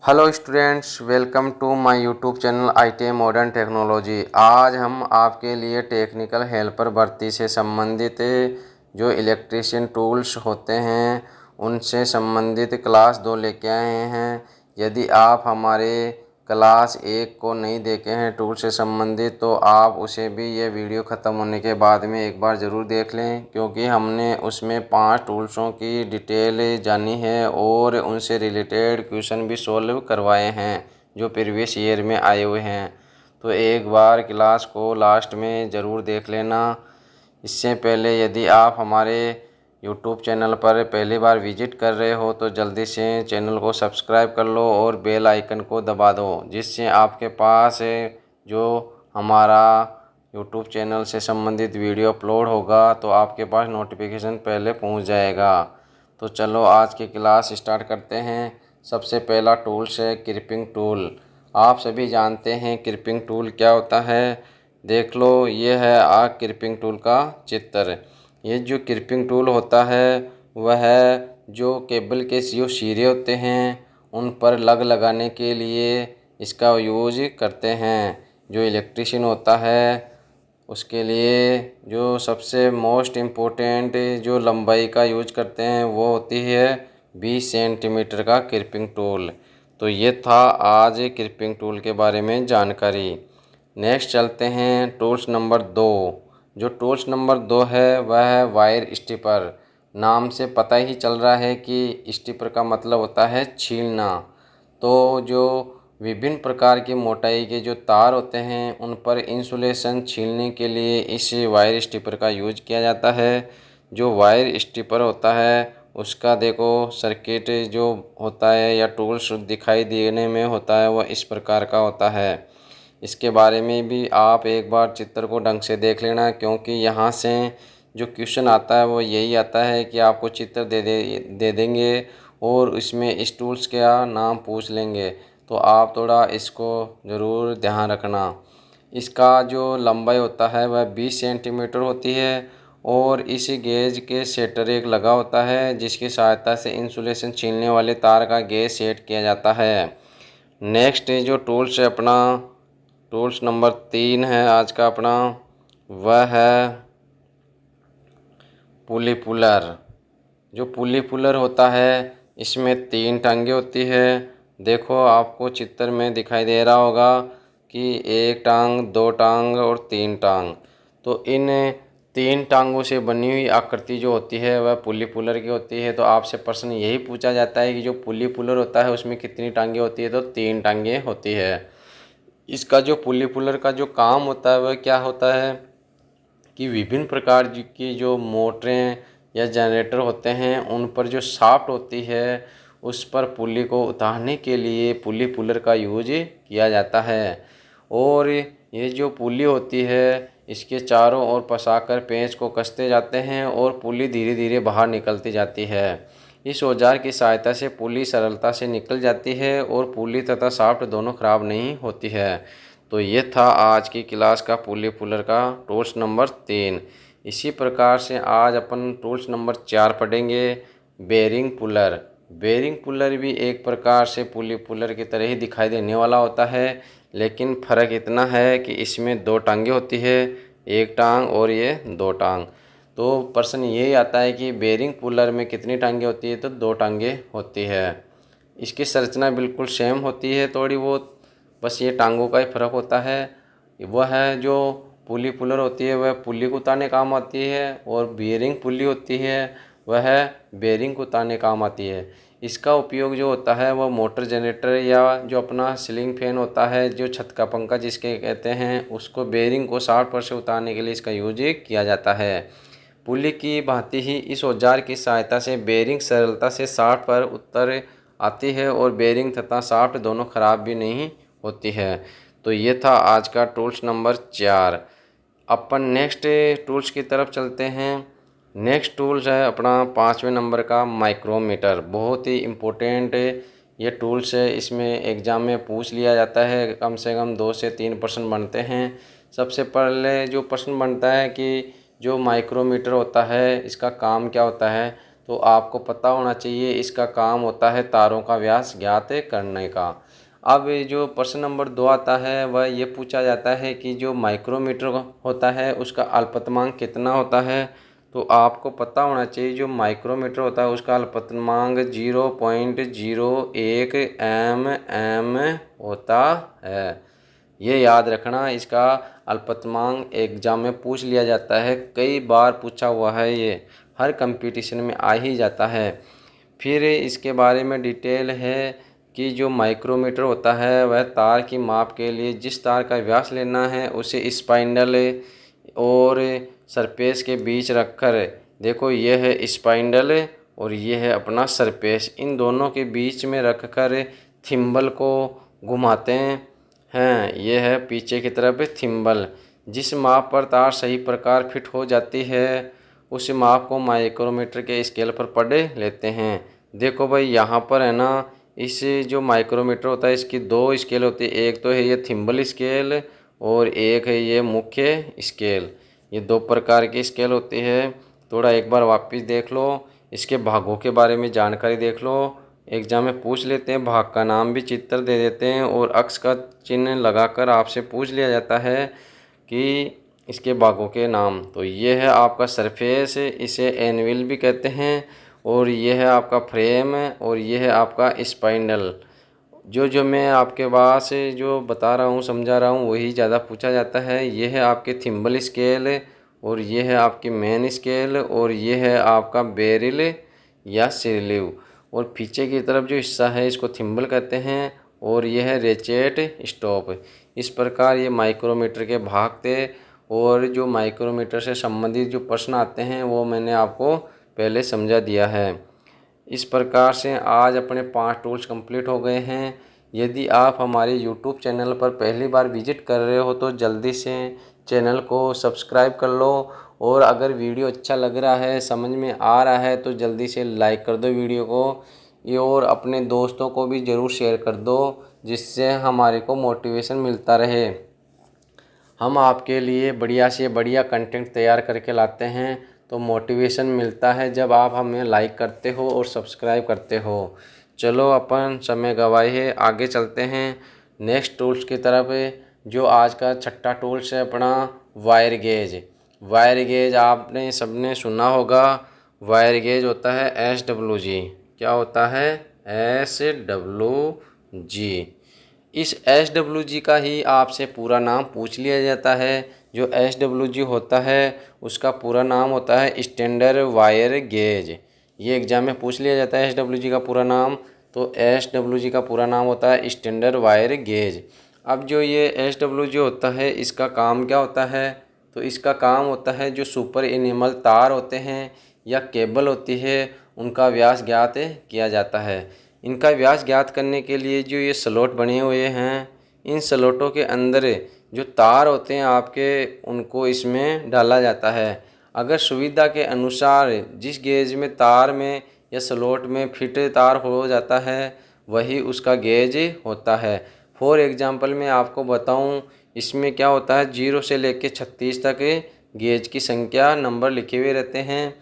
Hello students, welcome to my YouTube channel ITA modern technology. आज हम आपके लिए टेक्निकल हेल्पर भर्ती से संबंधित जो इलेक्ट्रीशियन टूल्स होते हैं उनसे संबंधित क्लास 2 लेके आए हैं। यदि आप हमारे क्लास 1 को नहीं देखे हैं टूल से संबंधित, तो आप उसे भी ये वीडियो ख़त्म होने के बाद में एक बार ज़रूर देख लें, क्योंकि हमने उसमें 5 टूल्सों की डिटेल जानी है और उनसे रिलेटेड क्वेश्चन भी सॉल्व करवाए हैं जो प्रीवियस ईयर में आए हुए हैं। तो एक बार क्लास को लास्ट में ज़रूर देख लेना। इससे पहले यदि आप हमारे यूट्यूब चैनल पर पहली बार विजिट कर रहे हो तो जल्दी से चैनल को सब्सक्राइब कर लो और बेल आइकन को दबा दो, जिससे आपके पास जो हमारा यूट्यूब चैनल से संबंधित वीडियो अपलोड होगा तो आपके पास नोटिफिकेशन पहले पहुंच जाएगा। तो चलो आज की क्लास स्टार्ट करते हैं। सबसे पहला टूल्स है क्रिपिंग टूल। आप सभी जानते हैं क्रिपिंग टूल क्या होता है। देख लो, ये है क्रिपिंग टूल का चित्र। ये जो क्रिपिंग टूल होता है वह जो केबल के जो सिरे होते हैं उन पर लग लगाने के लिए इसका यूज करते हैं। जो इलेक्ट्रीशियन होता है उसके लिए जो सबसे मोस्ट इम्पोर्टेंट जो लंबाई का यूज करते हैं वो होती है 20 सेंटीमीटर का क्रिपिंग टूल। तो ये था आज क्रिपिंग टूल के बारे में जानकारी। नेक्स्ट चलते हैं टूल्स नंबर 2। जो टूल्स नंबर 2 है वह है वायर स्टिपर। नाम से पता ही चल रहा है कि स्टिपर का मतलब होता है छीलना। तो जो विभिन्न प्रकार की मोटाई के जो तार होते हैं उन पर इंसुलेशन छीलने के लिए इस वायर स्टिपर का यूज किया जाता है। जो वायर स्टिपर होता है उसका देखो सर्किट जो होता है या टूल्स दिखाई देने में होता है वह इस प्रकार का होता है। इसके बारे में भी आप एक बार चित्र को ढंग से देख लेना, क्योंकि यहाँ से जो क्वेश्चन आता है वो यही आता है कि आपको चित्र दे देंगे और इसमें इस टूल्स का नाम पूछ लेंगे। तो आप थोड़ा इसको ज़रूर ध्यान रखना। इसका जो लंबाई होता है वह 20 सेंटीमीटर होती है और इस गेज के सेटर एक लगा होता है जिसकी सहायता से इंसुलेशन छीलने वाले तार का गेज सेट किया जाता है। नेक्स्ट जो टूल्स है अपना, टूल्स नंबर 3 है आज का अपना, वह है पुली पुलर। जो पुली पुलर होता है इसमें 3 टांगे होती है। देखो आपको चित्र में दिखाई दे रहा होगा कि 1 टांग, 2 टांग और 3 टांग। तो इन 3 टांगों से बनी हुई आकृति जो होती है वह पुली पुलर की होती है। तो आपसे प्रश्न यही पूछा जाता है कि जो पुली पुलर होता है उसमें कितनी टांगे होती है, तो 3 टांगे होती है। इसका जो पुली पुलर का जो काम होता है वह क्या होता है कि विभिन्न प्रकार की जो मोटरें या जनरेटर होते हैं उन पर जो शाफ्ट होती है उस पर पुली को उतारने के लिए पुली पुलर का यूज किया जाता है। और ये जो पुली होती है इसके चारों ओर फंसाकर पेंच को कसते जाते हैं और पुली धीरे धीरे बाहर निकलती जाती है। इस औजार की सहायता से पुली सरलता से निकल जाती है और पुली तथा शाफ्ट दोनों खराब नहीं होती है। तो ये था आज की क्लास का पुली पुलर का टूल्स नंबर 3। इसी प्रकार से आज अपन टूल्स नंबर 4 पढ़ेंगे, बेरिंग पुलर। बेरिंग पुलर भी एक प्रकार से पुली पुलर की तरह ही दिखाई देने वाला होता है, लेकिन फ़र्क इतना है कि इसमें 2 टांगे होती है, 1 टांग और ये 2 टांग। तो प्रश्न यही आता है कि बेरिंग पुलर में कितनी टांगे होती है, तो 2 टांगे होती है। इसकी संरचना बिल्कुल सेम होती है थोड़ी बहुत, बस ये टांगों का ही फ़र्क होता है। वह है जो पुली पुलर होती है वह पुली को उतारने काम आती है और बेरिंग पुली होती है वह बेरिंग को उतारने काम आती है। इसका उपयोग जो होता है वह मोटर जनरेटर या जो अपना सीलिंग फैन होता है, जो छत का पंखा जिसके कहते हैं, उसको बेरिंग को 60 पर से उतारने के लिए इसका यूज किया जाता है। पुली की भांति ही इस औजार की सहायता से बेरिंग सरलता से 60 पर उतर आती है और बेरिंग तथा शाफ्ट दोनों खराब भी नहीं होती है। तो ये था आज का टूल्स नंबर 4। अपन नेक्स्ट टूल्स की तरफ चलते हैं। नेक्स्ट टूल्स है अपना 5वें नंबर का माइक्रोमीटर। बहुत ही इम्पोर्टेंट ये टूल्स है, इसमें एग्ज़ाम में पूछ लिया जाता है, कम से कम 2 से 3 प्रश्न बनते हैं। सबसे पहले जो प्रश्न बनता है कि जो माइक्रोमीटर होता है इसका काम क्या होता है। तो आपको पता होना चाहिए इसका काम होता है तारों का व्यास ज्ञात करने का। अब जो प्रश्न नंबर 2 आता है वह ये पूछा जाता है कि जो माइक्रोमीटर होता है उसका अल्पतमांक कितना होता है। तो आपको पता होना चाहिए जो माइक्रोमीटर होता है उसका अल्पतमांक 0.01 mm होता है। ये याद रखना, इसका अल्पतमांक एग्जाम में पूछ लिया जाता है, कई बार पूछा हुआ है, ये हर कंपटीशन में आ ही जाता है। फिर इसके बारे में डिटेल है कि जो माइक्रोमीटर होता है वह तार की माप के लिए जिस तार का व्यास लेना है उसे स्पाइंडल और सरफेस के बीच रखकर, देखो ये है स्पाइंडल और ये है अपना सरफेस, इन दोनों के बीच में रखकर थिम्बल को घुमाते हैं। ये है पीछे की तरफ थिम्बल। जिस माप पर तार सही प्रकार फिट हो जाती है उस माप को माइक्रोमीटर के स्केल पर पढ़ लेते हैं। देखो भाई यहाँ पर है ना, इस जो माइक्रोमीटर होता है इसकी 2 स्केल होती है, एक तो है ये थिम्बल स्केल और एक है ये मुख्य स्केल। ये 2 प्रकार की स्केल होती है। थोड़ा एक बार वापस देख लो, इसके भागों के बारे में जानकारी देख लो, एग्जाम में पूछ लेते हैं, भाग का नाम भी चित्र दे देते हैं और अक्स का चिन्ह लगाकर आपसे पूछ लिया जाता है कि इसके भागों के नाम। तो ये है आपका सरफेस, इसे एनविल भी कहते हैं, और ये है आपका फ्रेम और ये है आपका स्पाइंडल। जो मैं आपके पास जो बता रहा हूँ समझा रहा हूँ वही ज़्यादा पूछा जाता है। ये है आपके थिम्बल स्केल और ये है आपकी मेन स्केल और ये है आपका बेरिल या सिरलिव, और पीछे की तरफ जो हिस्सा है इसको थिम्बल कहते हैं और ये है रेचेट स्टॉप। इस प्रकार ये माइक्रोमीटर के भाग थे, और जो माइक्रोमीटर से संबंधित जो प्रश्न आते हैं वो मैंने आपको पहले समझा दिया है। इस प्रकार से आज अपने 5 टूल्स कंप्लीट हो गए हैं। यदि आप हमारे YouTube चैनल पर पहली बार विजिट कर रहे हो तो जल्दी से चैनल को सब्सक्राइब कर लो, और अगर वीडियो अच्छा लग रहा है, समझ में आ रहा है तो जल्दी से लाइक कर दो वीडियो को, ये और अपने दोस्तों को भी ज़रूर शेयर कर दो जिससे हमारे को मोटिवेशन मिलता रहे। हम आपके लिए बढ़िया से बढ़िया कंटेंट तैयार करके लाते हैं, तो मोटिवेशन मिलता है जब आप हमें लाइक करते हो और सब्सक्राइब करते हो। चलो अपन समय गवाए है, आगे चलते हैं नेक्स्ट टूल्स की तरफ। जो आज का 6ठा टूल्स है अपना वायर गेज। वायर गेज आपने सबने सुना होगा। वायर गेज होता है SWG। क्या होता है? SWG। इस SWG का ही आपसे पूरा नाम पूछ लिया जाता है। जो SWG होता है उसका पूरा नाम होता है स्टैंडर्ड वायर गेज। ये एग्जाम में पूछ लिया जाता है SWG का पूरा नाम, तो SWG का पूरा नाम होता है स्टैंडर्ड वायर गेज। अब जो ये SWG होता है इसका काम क्या होता है? तो इसका काम होता है जो सुपर एनिमल तार होते हैं या केबल होती है उनका व्यास ज्ञात किया जाता है। इनका व्यास ज्ञात करने के लिए जो ये स्लॉट बने हुए हैं, इन स्लॉटों के अंदर जो तार होते हैं आपके उनको इसमें डाला जाता है। अगर सुविधा के अनुसार जिस गेज में तार में या स्लॉट में फिट तार हो जाता है वही उसका गेज होता है। फॉर एग्जांपल मैं आपको बताऊं, इसमें क्या होता है 0 से लेकर 36 तक गेज की संख्या नंबर लिखे हुए रहते हैं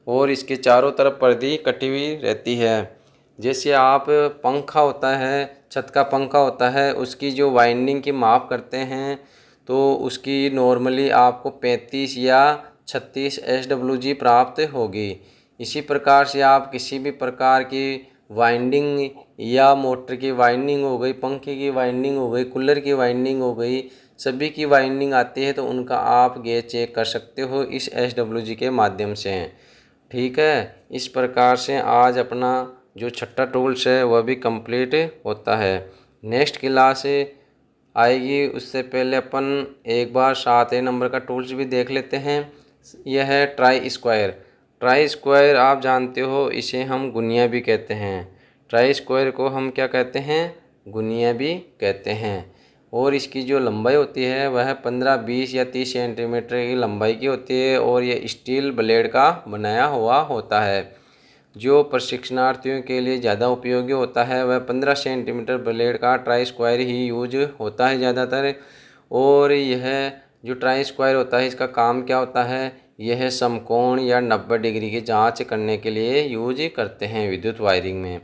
और इसके चारों तरफ पर्दी कटी हुई रहती है। जैसे आप पंखा होता है, छत का पंखा होता है, उसकी जो वाइंडिंग की माप करते हैं तो उसकी नॉर्मली आपको 35 या 36 SWG प्राप्त होगी। इसी प्रकार से आप किसी भी प्रकार की वाइंडिंग या मोटर की वाइंडिंग हो गई, पंखे की वाइंडिंग हो गई, कूलर की वाइंडिंग हो गई, सभी की वाइंडिंग आती है तो उनका आप गेज चेक कर सकते हो इस SWG के माध्यम से। ठीक है, इस प्रकार से आज अपना जो 6ठा टूल्स है वह भी कंप्लीट होता है। नेक्स्ट क्लास आएगी उससे पहले अपन एक बार 7 नंबर का टूल्स भी देख लेते हैं। यह है ट्राई स्क्वायर। ट्राई स्क्वायर आप जानते हो, इसे हम गुनिया भी कहते हैं। ट्राई स्क्वायर को हम क्या कहते हैं? गुनिया भी कहते हैं। और इसकी जो लंबाई होती है वह 15, 20 या 30 सेंटीमीटर की लंबाई की होती है और ये स्टील ब्लेड का बनाया हुआ होता है। जो प्रशिक्षणार्थियों के लिए ज़्यादा उपयोगी होता है वह 15 सेंटीमीटर ब्लेड का ट्राई स्क्वायर ही यूज होता है ज़्यादातर। और यह जो ट्राई स्क्वायर होता है इसका काम क्या होता है? यह समकोण या 90 डिग्री की जांच करने के लिए यूज करते हैं विद्युत वायरिंग में।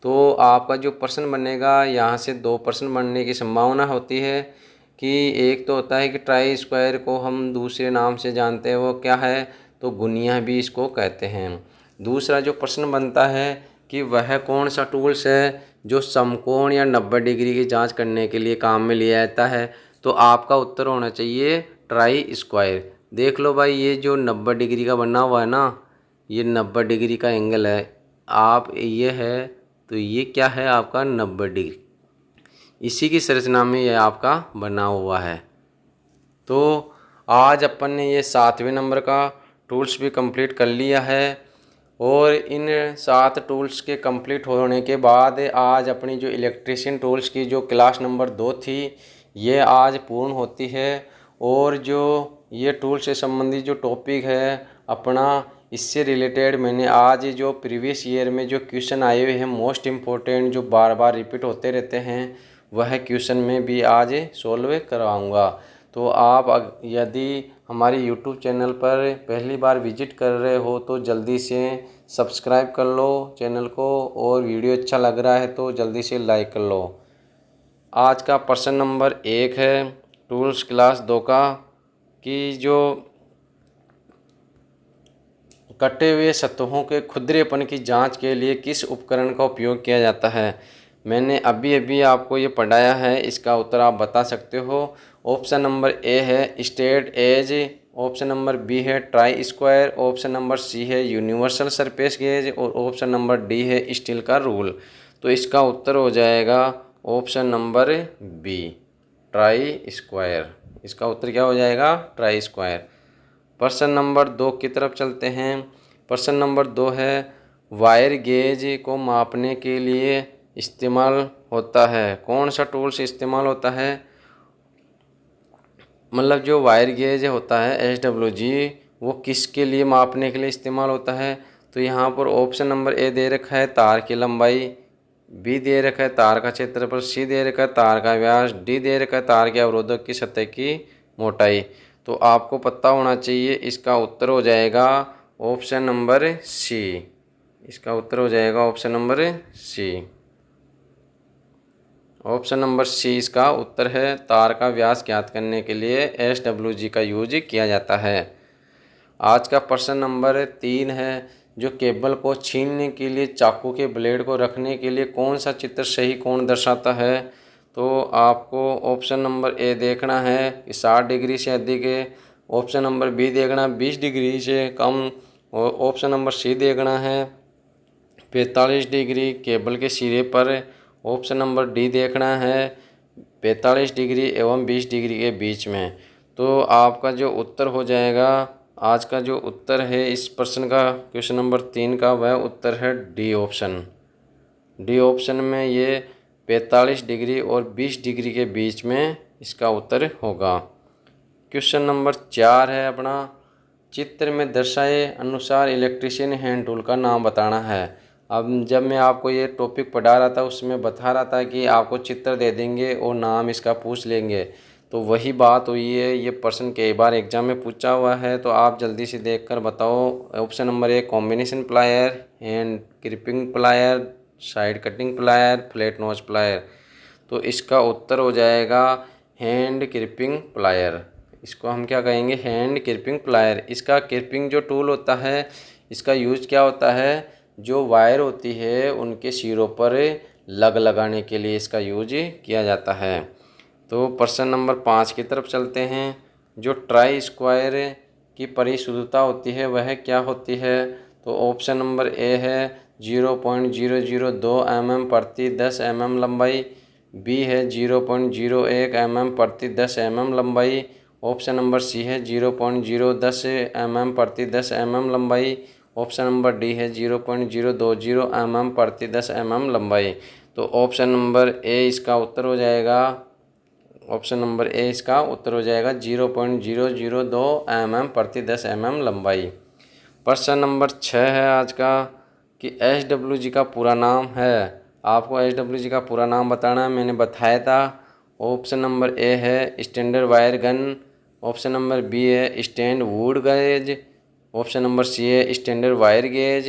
तो आपका जो प्रश्न बनेगा, यहाँ से 2 प्रश्न बनने की संभावना होती है कि एक तो होता है कि ट्राई स्क्वायर को हम दूसरे नाम से जानते हैं, वो क्या है, तो गुनिया भी इसको कहते हैं। दूसरा जो प्रश्न बनता है कि वह कौन सा टूल्स है जो समकोण या 90 डिग्री की जांच करने के लिए काम में लिया जाता है, तो आपका उत्तर होना चाहिए ट्राई स्क्वायर। देख लो भाई, ये जो 90 डिग्री का बना हुआ है ना, ये 90 डिग्री का एंगल है। आप ये है तो ये क्या है आपका 90 डिग्री, इसी की संरचना में ये आपका बना हुआ है। तो आज अपन ने ये 7वें नंबर का टूल्स भी कंप्लीट कर लिया है और इन 7 टूल्स के कंप्लीट होने के बाद आज अपनी जो इलेक्ट्रीशियन टूल्स की जो क्लास नंबर 2 थी ये आज पूर्ण होती है। और जो ये टूल से संबंधित जो टॉपिक है अपना, इससे रिलेटेड मैंने आज जो प्रीवियस ईयर में जो क्वेश्चन आए हुए हैं मोस्ट इम्पोर्टेंट, जो बार बार रिपीट होते रहते हैं, वह क्वेश्चन में भी आज सॉल्व करवाऊँगा। तो आप यदि हमारी यूट्यूब चैनल पर पहली बार विजिट कर रहे हो तो जल्दी से सब्सक्राइब कर लो चैनल को, और वीडियो अच्छा लग रहा है तो जल्दी से लाइक कर लो। आज का प्रश्न नंबर 1 है टूल्स क्लास 2 का, कि जो कटे हुए सतहों के खुरदरेपन की जांच के लिए किस उपकरण का उपयोग किया जाता है। मैंने अभी अभी आपको ये पढ़ाया है, इसका उत्तर आप बता सकते हो। ऑप्शन नंबर ए है straight edge, option number B है try square, option number C है यूनिवर्सल सरफेस गेज, और ऑप्शन नंबर डी है स्टील का रूल। तो इसका उत्तर हो जाएगा option number B, try square. इसका उत्तर क्या हो जाएगा, ट्राई स्क्वायर। प्रश्न नंबर 2 की तरफ चलते हैं। प्रश्न नंबर 2 है वायर गेज को मापने के लिए इस्तेमाल होता है, कौन सा टूल से इस्तेमाल होता है। मतलब जो वायर गेज होता है SWG, वो किसके लिए मापने के लिए इस्तेमाल होता है। तो यहाँ पर ऑप्शन नंबर ए दे रखा है तार की लंबाई, बी दे रखा है तार का क्षेत्रफल, सी दे रखा है तार का व्यास, डी दे रखा है तार के अवरोधक की सतह की मोटाई। तो आपको पता होना चाहिए, इसका उत्तर हो जाएगा ऑप्शन नंबर सी। इसका उत्तर हो जाएगा option number C. Option number C इसका उत्तर है। तार का व्यास ज्ञात करने के लिए SWG का यूज किया जाता है। आज का प्रश्न नंबर 3 है जो केबल को छीनने के लिए चाकू के ब्लेड को रखने के लिए कौन सा चित्र सही कोण दर्शाता है। तो आपको ऑप्शन नंबर ए देखना है कि 60 डिग्री से अधिक है, ऑप्शन नंबर बी देखना 20 डिग्री से कम, और ऑप्शन नंबर सी देखना है 45 डिग्री केबल के सिरे पर, ऑप्शन नंबर डी देखना है 45 डिग्री एवं 20 डिग्री के बीच में। तो आपका जो उत्तर हो जाएगा, आज का जो उत्तर है इस प्रश्न का, क्वेश्चन नंबर 3 का, वह उत्तर है डी ऑप्शन। डी ऑप्शन में ये 45 डिग्री और 20 डिग्री के बीच में इसका उत्तर होगा। क्वेश्चन नंबर 4 है अपना, चित्र में दर्शाए अनुसार इलेक्ट्रीशियन हैंड टूल का नाम बताना है। अब जब मैं आपको ये टॉपिक पढ़ा रहा था उसमें बता रहा था कि आपको चित्र दे देंगे और नाम इसका पूछ लेंगे, तो वही बात हुई है। ये प्रश्न कई बार एग्जाम में पूछा हुआ है, तो आप जल्दी से देखकर बताओ। Option number 1 combination plier, hand creeping plier, side cutting plier, flat knows plier. तो इसका उत्तर हो जाएगा हैंड क्रिपिंग प्लायर। इसको हम क्या कहेंगे, हैंड क्रिपिंग प्लायर। इसका क्रिपिंग जो टूल होता है, इसका यूज क्या होता है, जो वायर होती है उनके सिरों पर लग लगाने के लिए इसका यूज किया जाता है। तो प्रश्न नंबर 5 की तरफ चलते हैं। जो ट्राई स्क्वायर की परिशुद्धता होती है वह क्या होती है। तो ऑप्शन नंबर ए है 0.002 mm प्रति 10 mm लंबाई, बी है 0.01 mm प्रति 10 mm लंबाई, ऑप्शन नंबर सी है 0.010 mm प्रति 10 mm लंबाई, ऑप्शन नंबर डी है 0.020 mm प्रति 10 mm लंबाई। तो ऑप्शन नंबर ए इसका उत्तर हो जाएगा, ऑप्शन नंबर ए इसका उत्तर हो जाएगा 0.002 mm प्रति 10 mm लंबाई। प्रश्न नंबर 6 है आज का, कि SWG का पूरा नाम है। आपको SWG का पूरा नाम बताना है, मैंने बताया था। ऑप्शन नंबर ए है standard wire gun, option number B है stand wood gauge, option number C है standard wire gauge,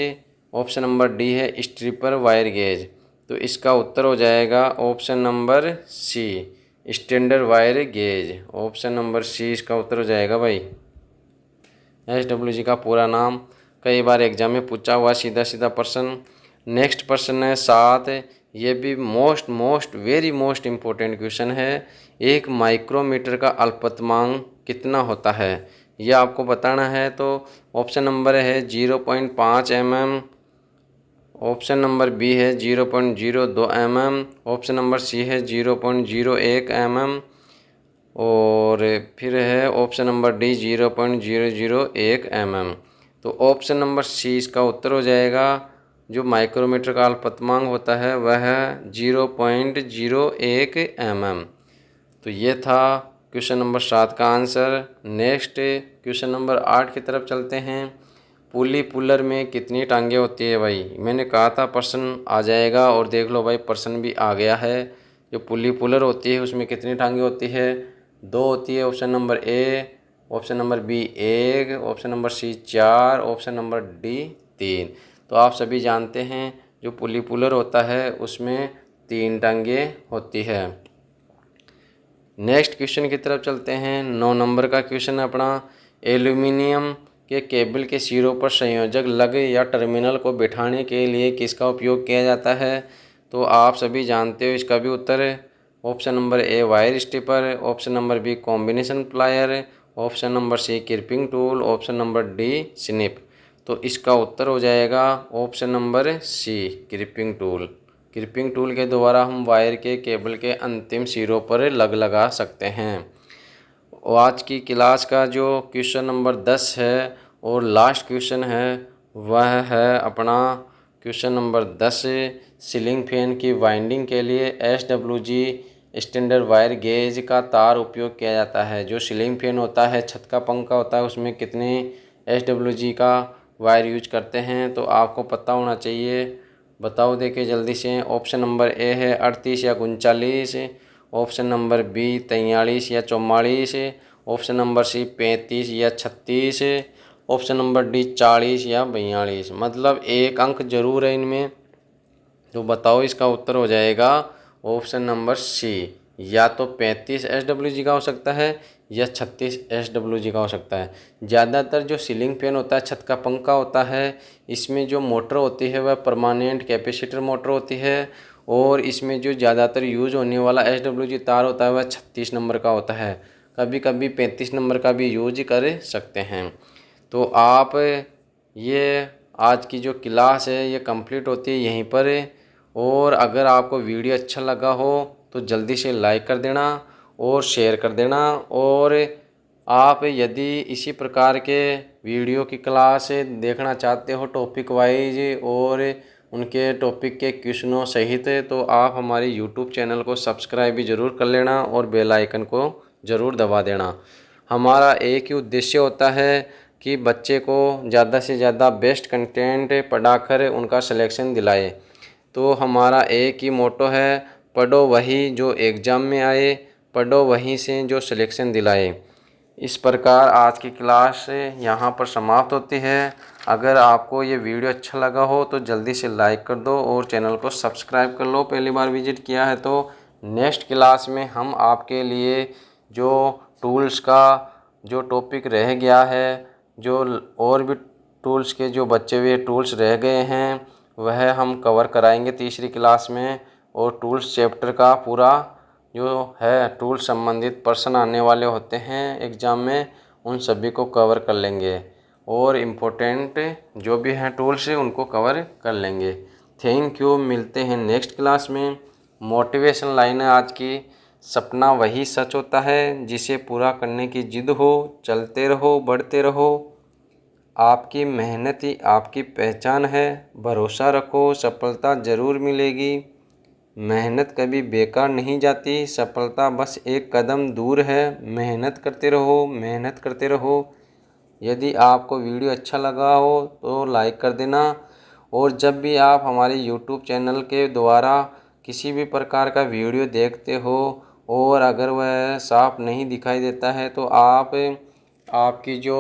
option number D है स्ट्रिपर वायर गेज। तो इसका उत्तर हो जाएगा option number C standard wire gauge. Option number C इसका उत्तर हो जाएगा भाई। SWG का पूरा नाम कई बार एग्जाम में पूछा हुआ सीधा सीधा प्रश्न। नेक्स्ट प्रश्न है 7। ये भी most very most important question है। एक माइक्रोमीटर का अल्पतमांक कितना होता है, यह आपको बताना है। तो ऑप्शन नंबर है 0.5 mm, ऑप्शन नंबर बी है 0.02 mm, ऑप्शन नंबर सी है 0.01 mm और फिर है ऑप्शन नंबर डी 0.001 mm। तो ऑप्शन नंबर सी इसका उत्तर हो जाएगा। जो माइक्रोमीटर का अल्पतमांक होता है वह 0.01 mm। तो ये था क्वेश्चन नंबर 7 का आंसर। नेक्स्ट क्वेश्चन नंबर 8 की तरफ चलते हैं। पुली पुलर में कितनी टांगें होती है भाई? मैंने कहा था प्रश्न आ जाएगा और देख लो भाई प्रश्न भी आ गया है। जो पुली पुलर होती है उसमें कितनी टांगें होती है? 2 होती है। Option number A, option number B 1, option number C 4, option number D 3। तो आप सभी जानते हैं जो पुली पुलर होता है उसमें 3 टांगें होती है। नेक्स्ट क्वेश्चन की तरफ चलते हैं। 9 नंबर का क्वेश्चन अपना। एल्यूमिनियम के केबल के सिरों पर संयोजक लग या टर्मिनल को बिठाने के लिए किसका उपयोग किया जाता है? तो आप सभी जानते हो इसका भी उत्तर है। Option number A wire stripper, option number B combination plier, option number C crimping tool, option number D snip. तो इसका उत्तर हो जाएगा option number C crimping tool. Crimping tool के द्वारा हम वायर के केबल के अंतिम सिरों पर लगा सकते हैं। और आज की क्लास का जो क्वेश्चन नंबर 10 है और लास्ट क्वेश्चन है वह है अपना क्वेश्चन नंबर 10। सीलिंग फैन की वाइंडिंग के लिए SWG स्टैंडर्ड वायर गेज का तार उपयोग किया जाता है। जो सीलिंग फैन होता है, छत का पंखा होता है, उसमें कितने SWG का वायर यूज करते हैं? तो आपको पता होना चाहिए। बताओ देखिए जल्दी से। ऑप्शन नंबर ए है 38 या 39, ऑप्शन नंबर बी 43 या 44, ऑप्शन नंबर सी 35 या 36, ऑप्शन नंबर डी 40 या 42। मतलब एक अंक जरूर है इनमें। तो बताओ इसका उत्तर हो जाएगा ऑप्शन नंबर सी। या तो 35 SWG का हो सकता है या 36 SWG का हो सकता है। ज़्यादातर जो सीलिंग फैन होता है, छत का पंखा होता है, इसमें जो मोटर होती है वह परमानेंट कैपेसिटर मोटर होती है और इसमें जो ज़्यादातर यूज होने वाला SWG तार होता है वह 36 नंबर का होता है। कभी कभी 35 नंबर का भी यूज कर सकते हैं। तो आप ये आज की जो क्लास है ये कंप्लीट होती है यहीं पर। और अगर आपको वीडियो अच्छा लगा हो तो जल्दी से लाइक कर देना और शेयर कर देना। और आप यदि इसी प्रकार के वीडियो की क्लास देखना चाहते हो टॉपिक वाइज और उनके टॉपिक के क्वेश्चनों सहित, तो आप हमारे यूट्यूब चैनल को सब्सक्राइब भी ज़रूर कर लेना और बेल आइकन को ज़रूर दबा देना। हमारा एक ही उद्देश्य होता है कि बच्चे को ज़्यादा से ज़्यादा बेस्ट कंटेंट पढ़ाकर उनका सिलेक्शन दिलाए। तो हमारा एक ही मोटो है, पढ़ो वही जो एग्ज़ाम में आए, पढ़ो वहीं से जो सिलेक्शन दिलाए। इस प्रकार आज की क्लास यहाँ पर समाप्त होती है। अगर आपको ये वीडियो अच्छा लगा हो तो जल्दी से लाइक कर दो और चैनल को सब्सक्राइब कर लो पहली बार विजिट किया है तो। नेक्स्ट क्लास में हम आपके लिए जो टूल्स का जो टॉपिक रह गया है, जो और भी टूल्स के जो बचे हुए टूल्स रह गए हैं वह हम कवर कराएंगे तीसरी क्लास में। और टूल्स चैप्टर का पूरा जो है टूल्स संबंधित प्रश्न आने वाले होते हैं एग्ज़ाम में, उन सभी को कवर कर लेंगे और इम्पोर्टेंट जो भी हैं टूल्स उनको कवर कर लेंगे। Thank you. मिलते हैं नेक्स्ट क्लास में। मोटिवेशन लाइन है आज की। सपना वही सच होता है जिसे पूरा करने की जिद हो। चलते रहो, बढ़ते रहो, आपकी मेहनत ही आपकी पहचान है। भरोसा रखो, सफलता ज़रूर मिलेगी। मेहनत कभी बेकार नहीं जाती, सफलता बस एक कदम दूर है। मेहनत करते रहो, मेहनत करते रहो। यदि आपको वीडियो अच्छा लगा हो तो लाइक कर देना। और जब भी आप हमारे YouTube चैनल के द्वारा किसी भी प्रकार का वीडियो देखते हो और अगर वह साफ नहीं दिखाई देता है तो आप आपकी जो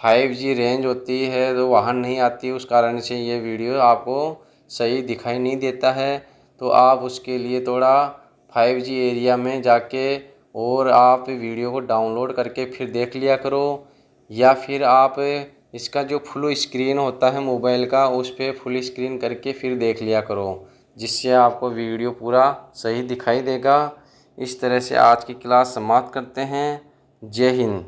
5G रेंज होती है तो वहाँ नहीं आती, उस कारण से ये वीडियो आपको सही दिखाई नहीं देता है। तो आप उसके लिए थोड़ा 5G एरिया में जाके और आप वीडियो को डाउनलोड करके फिर देख लिया करो, या फिर आप इसका जो फुल स्क्रीन होता है मोबाइल का उस पर फुल स्क्रीन करके फिर देख लिया करो, जिससे आपको वीडियो पूरा सही दिखाई देगा। इस तरह से आज की क्लास समाप्त करते हैं। जय हिंद।